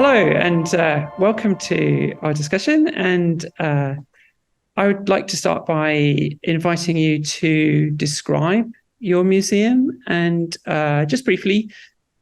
Hello, and welcome to our discussion. And I would like to start by inviting you to describe your museum and just briefly,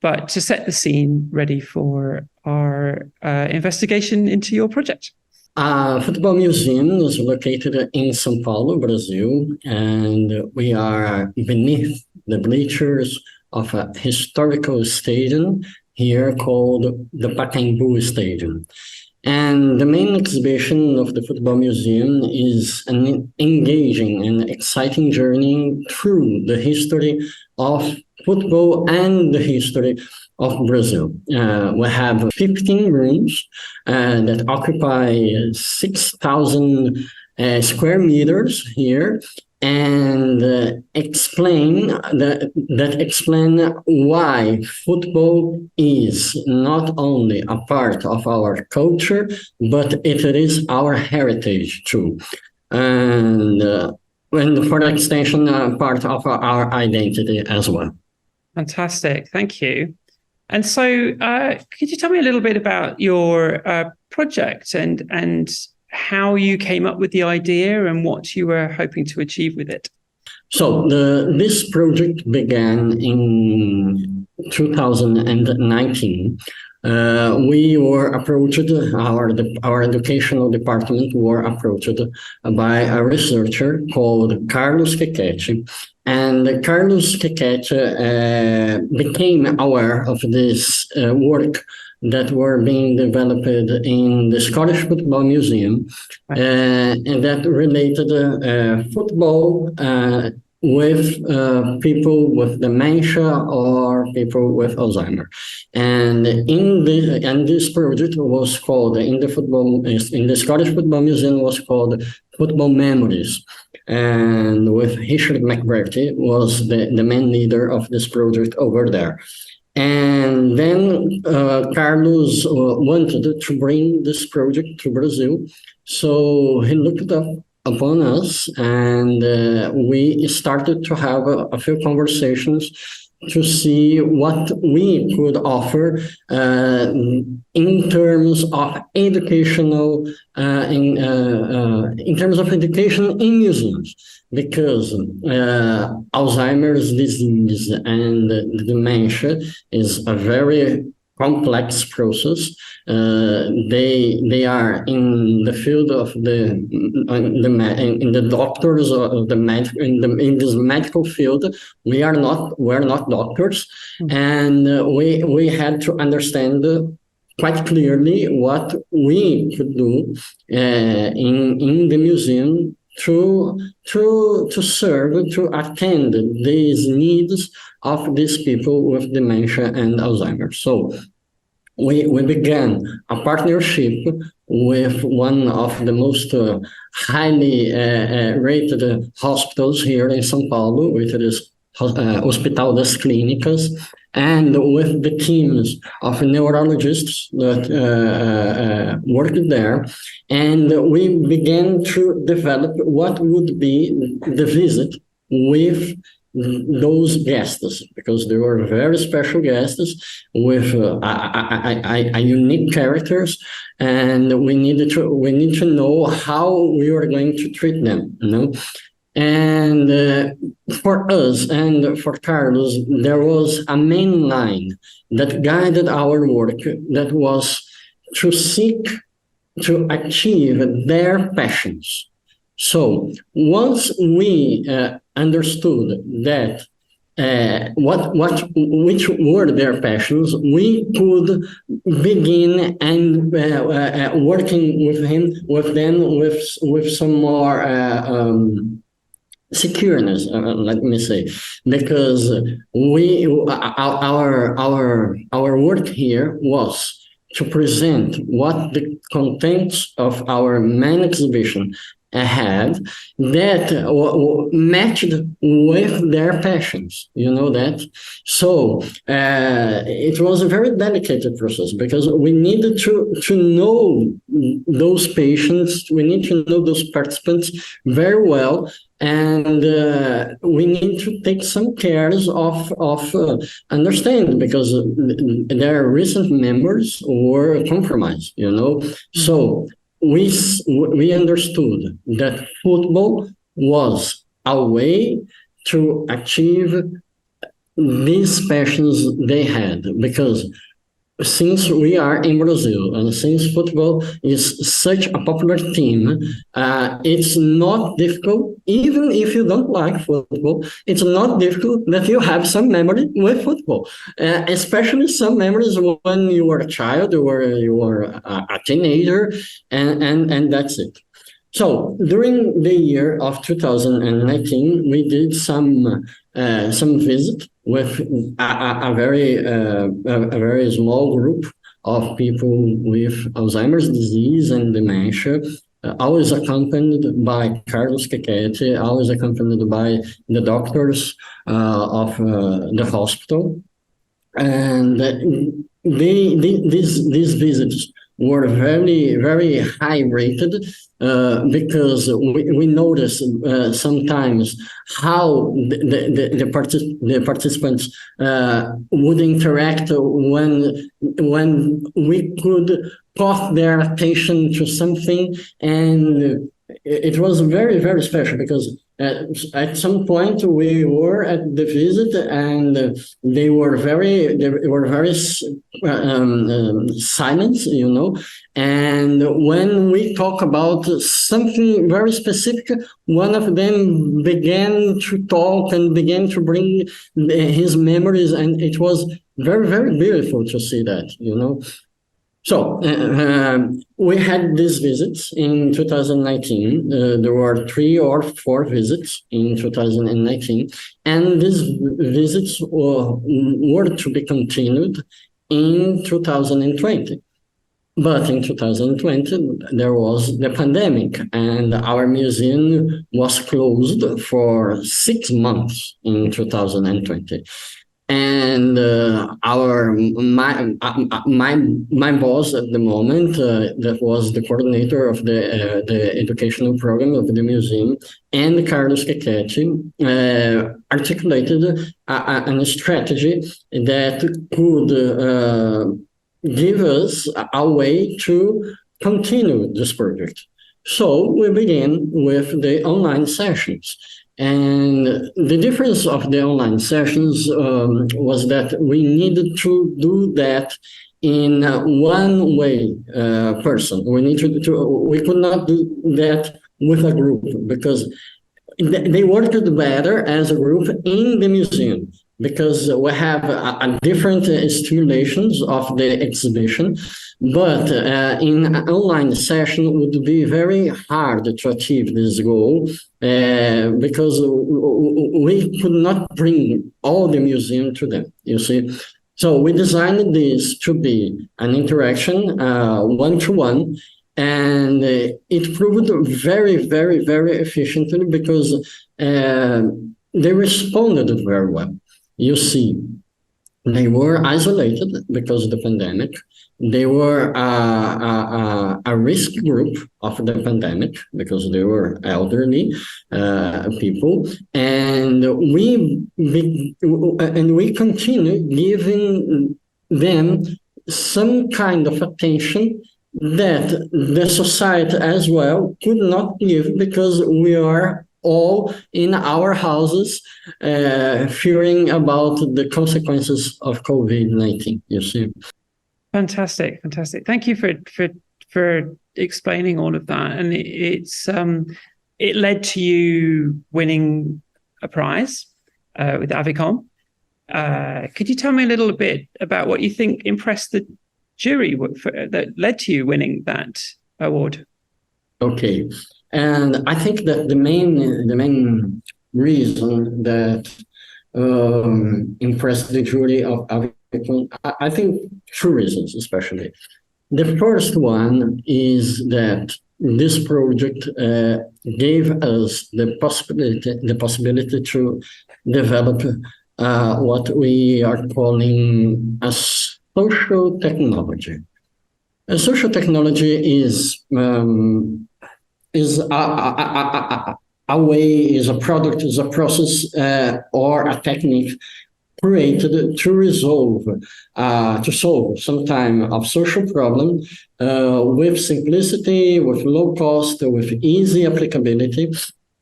but to set the scene ready for our investigation into your project. Football Museum is located in São Paulo, Brazil, and we are beneath the bleachers of a historical stadium here called the Pacaembu Stadium. And the main exhibition of the Football Museum is an engaging and exciting journey through the history of football and the history of Brazil. We have 15 rooms that occupy 6,000 square meters here, and explain why football is not only a part of our culture, but it is our heritage too, and for extension, part of our identity as well. Fantastic, thank you. And so, could you tell me a little bit about your project and how you came up with the idea and what you were hoping to achieve with it? So this project began in 2019. We were approached, our educational department were approached by a researcher called Carlos Quequete. And Carlos Quequete became aware of this work that were being developed in the Scottish Football Museum, and that related football with people with dementia or people with Alzheimer. And this project was called in the Scottish Football Museum was called Football Memories. And with Richard McBrearty was the main leader of this project over there. And then Carlos wanted to bring this project to Brazil. So he looked upon us, and we started to have a few conversations to see what we could offer in terms of educational, in terms of education in museums, because Alzheimer's disease and dementia is a very complex process. They are in the field of in the doctors of the in this medical field. We're not doctors, and we had to understand quite clearly what we could do in the museum to serve, to attend these needs of these people with dementia and Alzheimer's. So we began a partnership with one of the most highly rated hospitals here in São Paulo, which is Hospital das Clínicas, and with the teams of neurologists that worked there. And we began to develop what would be the visit with those guests, because they were very special guests with unique characters, and we need to know how we were going to treat them, you know. And for us and for Carlos, there was a main line that guided our work, that was to seek to achieve their passions. So once we understood that which were their passions, we could begin and working with them with some more secureness, let me say, because our work here was to present what the contents of our main exhibition had that matched with their passions, you know that. So it was a very delicate process because we needed to know those patients, we need to know those participants very well, and we need to take some cares of understand because their recent members were compromised, you know. So we understood that football was a way to achieve these passions they had, because since we are in Brazil and since football is such a popular team, it's not difficult, even if you don't like football, it's not difficult that you have some memory with football, especially some memories when you were a child or you were a teenager, and that's it. So during the year of 2019, we did some visit with a very small group of people with Alzheimer's disease and dementia, always accompanied by Carlos Quequete, always accompanied by the doctors of the hospital. And these visits were very, very high rated because we noticed sometimes how the participants would interact when we could caught their attention to something, and it was very, very special because at some point we were at the visit and they were very silent, you know. And when we talk about something very specific, one of them began to talk and began to bring his memories, and it was very, very beautiful to see that, you know. So we had these visits in 2019. There were 3 or 4 visits in 2019, and these visits were to be continued in 2020. But in 2020, there was the pandemic, and our museum was closed for 6 months in 2020. And my boss at the moment, that was the coordinator of the educational program of the museum, and Carlos Quequete, articulated a strategy that could give us a way to continue this project. So we began with the online sessions. And the difference of the online sessions was that we needed to do that in one way person. We could not do that with a group because they worked better as a group in the museum, because we have a different stimulations of the exhibition, but in an online session it would be very hard to achieve this goal because we could not bring all the museum to them, you see. So we designed this to be an interaction, one-to-one, and it proved very, very, very efficiently because they responded very well. You see, they were isolated because of the pandemic. They were a risk group of the pandemic because they were elderly people, and we continue giving them some kind of attention that the society as well could not give because we are all in our houses fearing about the consequences of COVID-19, you see. Fantastic. Thank you for explaining all of that. And it led to you winning a prize with Avicom. Could you tell me a little bit about what you think impressed the jury that led to you winning that award? Okay. And I think that the main reason that impressed the jury of Avicom, I think 2 reasons especially. The first one is that this project gave us the possibility to develop what we are calling a social technology. A social technology is a way, is a product, is a process, or a technique created to solve some kind of social problem with simplicity, with low cost, with easy applicability.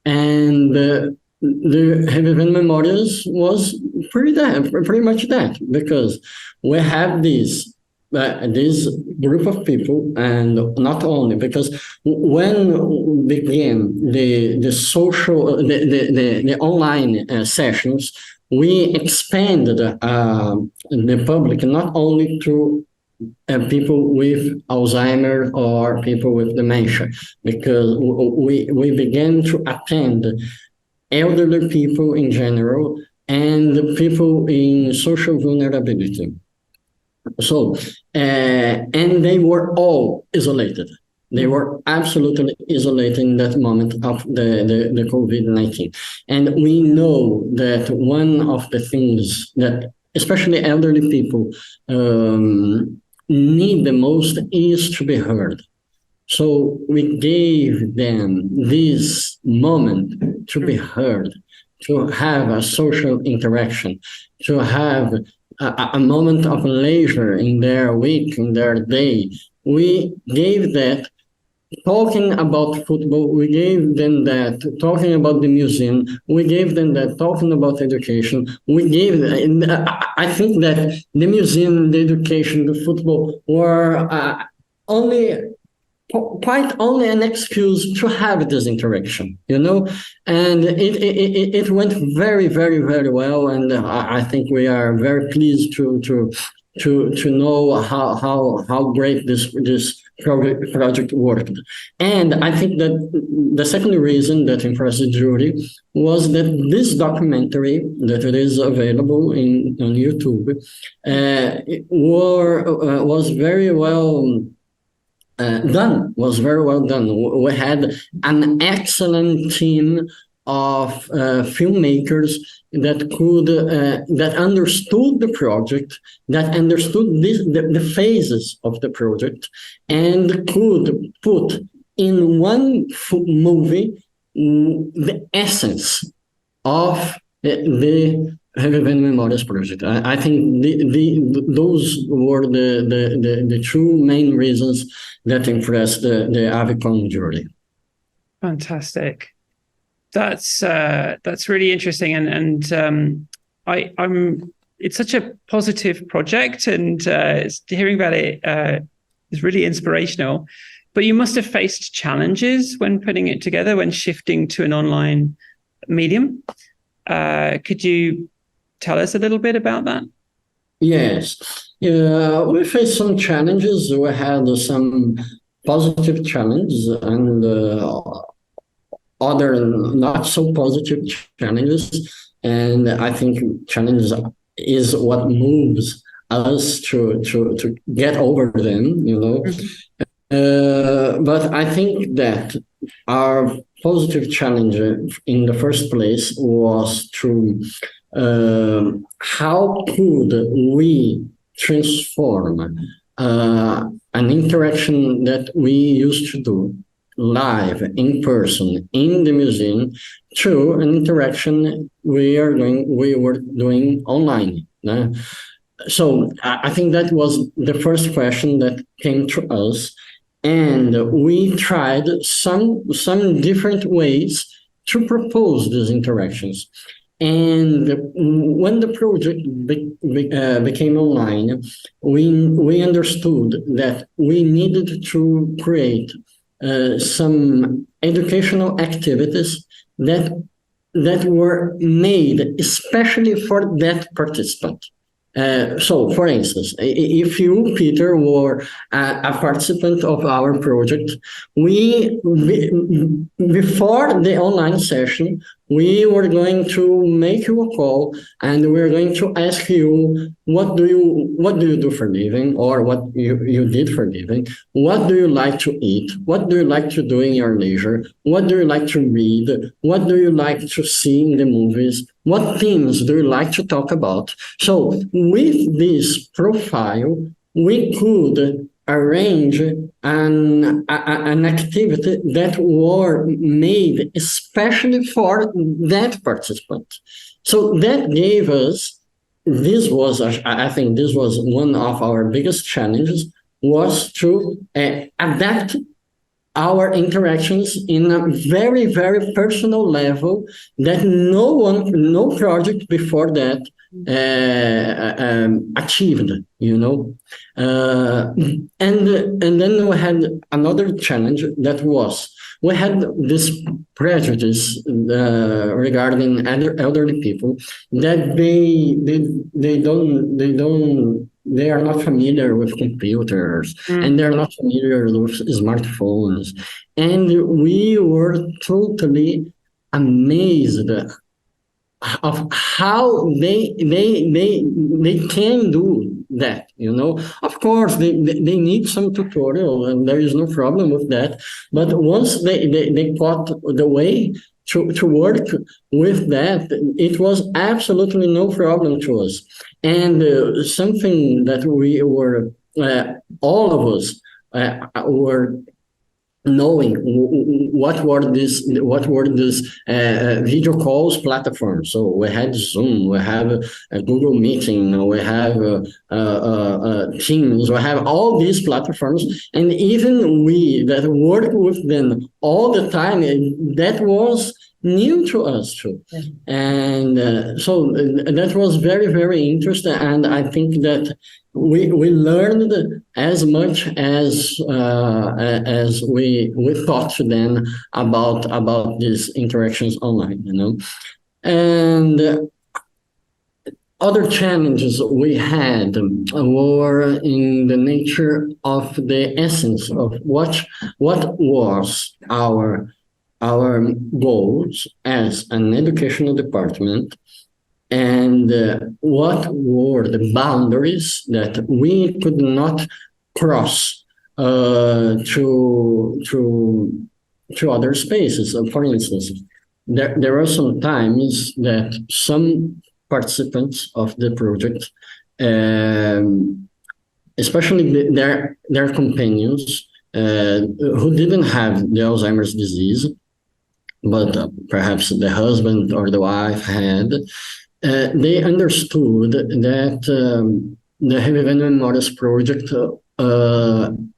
And the Reviven Memorias was pretty much that, because we have this group of people, and not only because when we began the social, the online sessions, we expanded the public not only to people with Alzheimer or people with dementia, because we began to attend elderly people in general and people in social vulnerability. So, and they were all isolated. They were absolutely isolated in that moment of the COVID-19. And we know that one of the things that especially elderly people need the most is to be heard. So we gave them this moment to be heard, to have a social interaction, to have a moment of leisure in their week, in their day. We gave that talking about football, we gave them that talking about the museum, we gave them that talking about education. We gave, I think that the museum, the education, the football were quite only an excuse to have this interaction, and it went very, very, very well. And I think we are very pleased to know how great this project worked. And I think that the second reason that impressed the jury was that this documentary that it is available on YouTube was very well done. Was very well done. We had an excellent team of filmmakers that understood the project, that understood the phases of the project, and could put in one movie the essence of the Reviven Memorias project. I think those were the two main reasons that impressed the AVCOM jury. Fantastic. That's really interesting, and I'm. It's such a positive project, and hearing about it is really inspirational. But you must have faced challenges when putting it together, when shifting to an online medium. Could you tell us a little bit about that? Yes, we faced some challenges. We had some positive challenges and other not so positive challenges. And I think challenges is what moves us to get over them, But I think that our positive challenge in the first place was to how could we transform an interaction that we used to do live, in person, in the museum, to an interaction we were doing online. So I think that was the first question that came to us, and we tried some different ways to propose these interactions. And when the project became online, we understood that we needed to create some educational activities that were made especially for that participant. So, for instance, if you, Peter, were a participant of our project, before the online session, we were going to make you a call and we're going to ask you what do you do for living, or what you did for living, what do you like to eat, what do you like to do in your leisure, what do you like to read, what do you like to see in the movies, what themes do you like to talk about. So with this profile, we could arrange an activity that were made especially for that participant. So that gave us, this was, I think this was one of our biggest challenges, was to adapt our interactions in a very, very personal level that no project before that achieved, you know. And then we had another challenge that was, we had this prejudice regarding elderly people, that they are not familiar with computers, and they're not familiar with smartphones. And we were totally amazed of how they can do that, you know. Of course, they need some tutorial, and there is no problem with that. But once they caught the way to work with that, it was absolutely no problem to us. And something that we were, all of us were knowing what were these video calls platforms. So we had Zoom, we have a Google Meeting, we have Teams, we have all these platforms, and even we that work with them all the time, that was new to us too. And so that was very, very interesting, and I think that we learned as much as we thought then about these interactions online, you know. And other challenges we had were in the nature of the essence of what was our goals as an educational department, and what were the boundaries that we could not cross to other spaces. For instance, there are some times that some participants of the project, especially their companions, who didn't have the Alzheimer's disease, but perhaps the husband or the wife had, they understood that the Revivendo Memórias project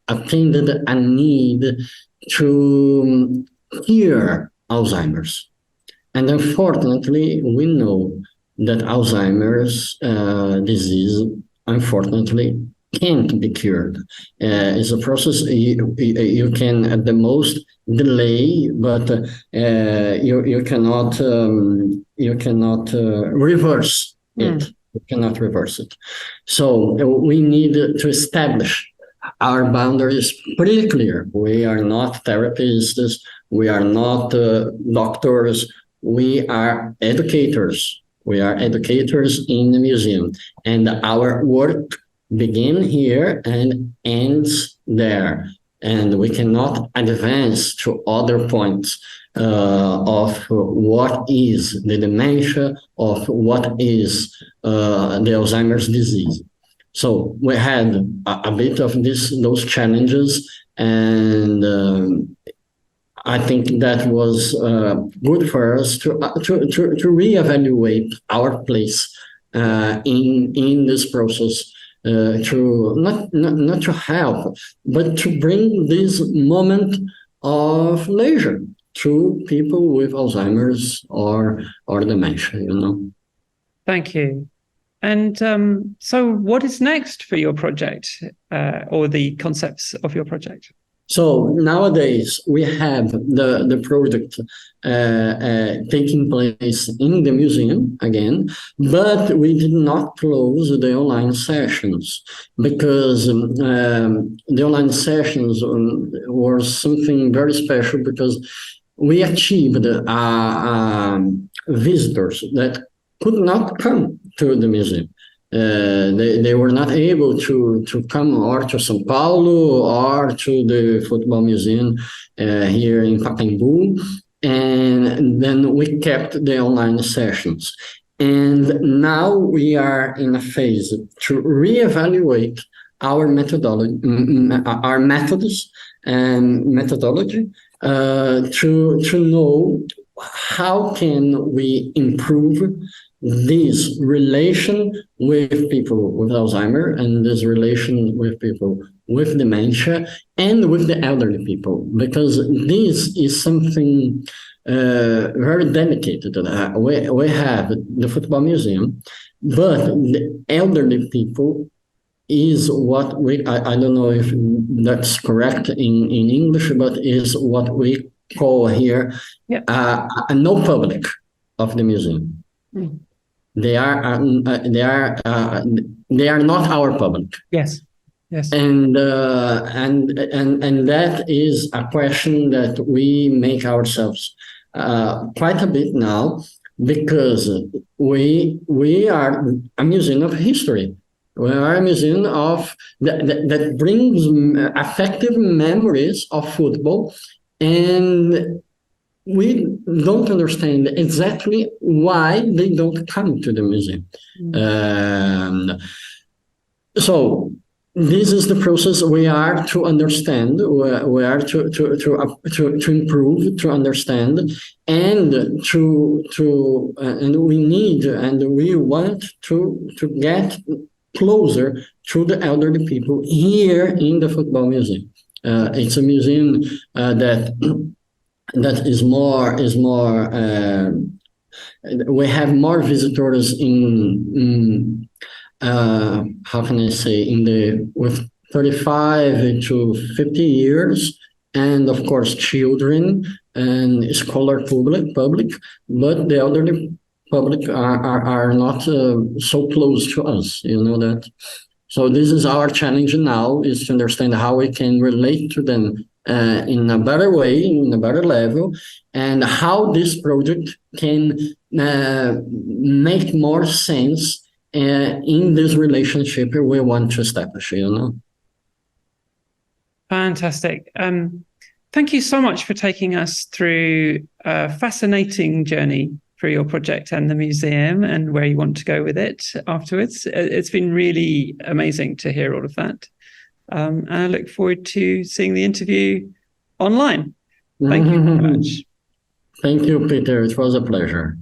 attended a need to cure Alzheimer's. And unfortunately, we know that Alzheimer's disease, unfortunately, can't be cured. It's a process you can at the most delay, but you cannot reverse it. You cannot reverse it. So we need to establish our boundaries pretty clear. We are not therapists. We are not doctors. We are educators. We are educators in the museum, and our work begins here and ends there. And we cannot advance to other points of what is the dementia, of what is the Alzheimer's disease. So we had a bit of those challenges, and I think that was good for us to reevaluate our place in this process. To not to help, but to bring this moment of leisure to people with Alzheimer's or dementia, you know. Thank you. And so what is next for your project, or the concepts of your project? So nowadays we have the project taking place in the museum again, but we did not close the online sessions, because the online sessions were something very special, because we achieved visitors that could not come to the museum. They were not able to come or to São Paulo or to the football museum here in Pacaembu. And then we kept the online sessions. And now we are in a phase to reevaluate our methodology, our methods and methodology to know how can we improve this relation with people with Alzheimer and this relation with people with dementia and with the elderly people, because this is something very delicate. We have the football museum, but the elderly people is what I don't know if that's correct in English, but is what we call here a no public of the museum. Mm. They are not our public. Yes. Yes. And that is a question that we make ourselves quite a bit now, because we are a museum of history. We are a museum of that brings affective memories of football, and we don't understand exactly why they don't come to the museum. So this is the process we are to understand, we are to improve, to understand, and and we need and we want to get closer to the elderly people here in the football museum. It's a museum that is more. We have more visitors in how can I say, with 35 to 50 years, and of course children and scholar public, but the elderly public are not so close to us, you know that. So this is our challenge now, is to understand how we can relate to them in a better way, in a better level, and how this project can make more sense in this relationship we want to establish, you know. Fantastic. Thank you so much for taking us through a fascinating journey through your project and the museum and where you want to go with it afterwards. It's been really amazing to hear all of that. And I look forward to seeing the interview online. Thank you very much. Thank you, Peter. It was a pleasure.